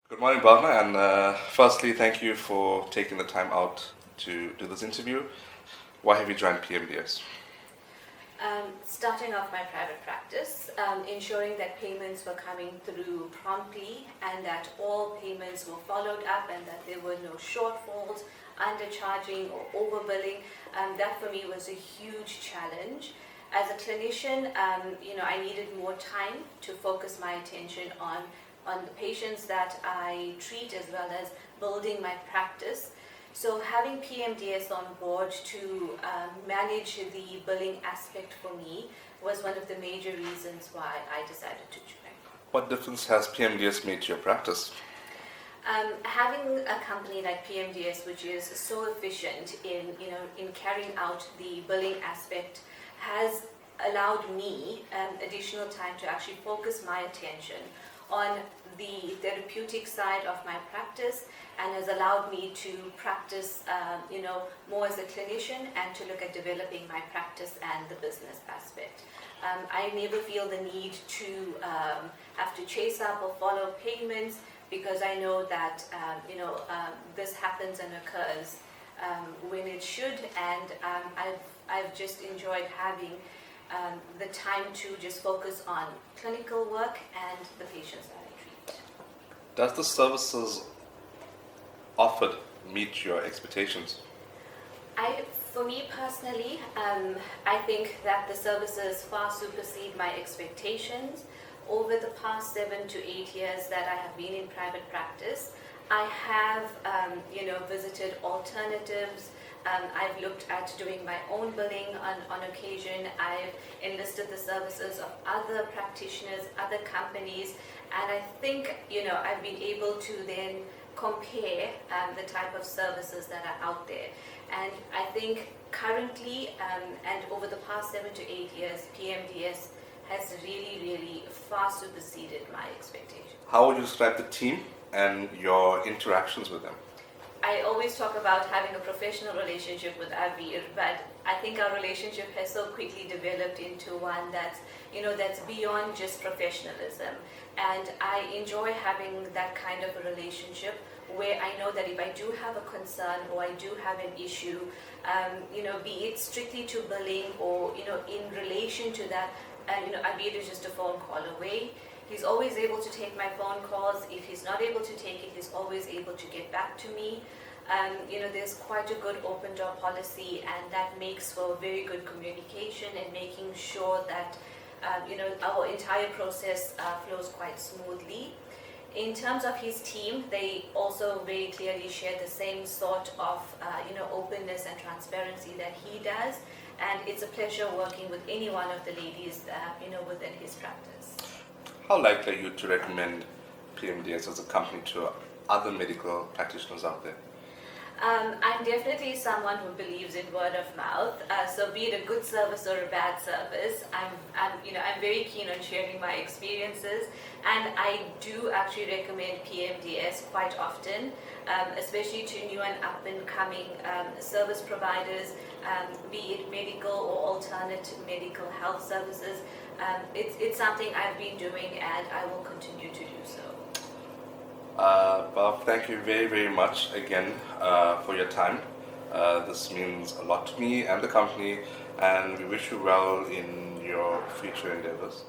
Good morning, Bhavna, and firstly, thank you for taking the time out to do this interview. Why have you joined PMDS? Starting off my private practice, ensuring that payments were coming through promptly and that all payments were followed up and that there were no shortfalls, undercharging or overbilling. That for me was a huge challenge. As a clinician, I needed more time to focus my attention on the patients that I treat as well as building my practice. So having PMDS on board to manage the billing aspect for me was one of the major reasons why I decided to join. What difference has PMDS made to your practice? Having a company like PMDS, which is so efficient in carrying out the billing aspect, has allowed me additional time to actually focus my attention on the therapeutic side of my practice and has allowed me to practice more as a clinician and to look at developing my practice and the business aspect. I never feel the need to have to chase up or follow payments because I know that this happens and occurs when it should, and I've just enjoyed having the time to just focus on clinical work and the patients that I treat. Does the services offered meet your expectations? For me personally, I think that the services far supersede my expectations. Over the past 7 to 8 years that I have been in private practice, I have, visited alternatives. I've looked at doing my own billing on occasion. I've enlisted the services of other practitioners, other companies, and I think, I've been able to then compare the type of services that are out there. And I think currently and over the past 7 to 8 years, PMDS has really, really far superseded my expectations. How would you describe the team and your interactions with them? I always talk about having a professional relationship with Avir, but I think our relationship has so quickly developed into one that's beyond just professionalism. And I enjoy having that kind of a relationship where I know that if I do have a concern or I do have an issue, be it strictly to billing or, in relation to that, Avir is just a phone call away. He's always able to take my phone calls. If he's not able to take it, he's always able to get back to me. There's quite a good open door policy, and that makes for very good communication and making sure that our entire process flows quite smoothly. In terms of his team, they also very clearly share the same sort of openness and transparency that he does, and it's a pleasure working with any one of the ladies within his practice. How likely are you to recommend PMDS as a company to other medical practitioners out there? I'm definitely someone who believes in word of mouth. So be it a good service or a bad service, I'm very keen on sharing my experiences, and I do actually recommend PMDS quite often, especially to new and up and coming service providers, be it medical or alternate medical health services. It's something I've been doing, and I will continue to do so. Bob, thank you very, very much again for your time. This means a lot to me and the company, and we wish you well in your future endeavors.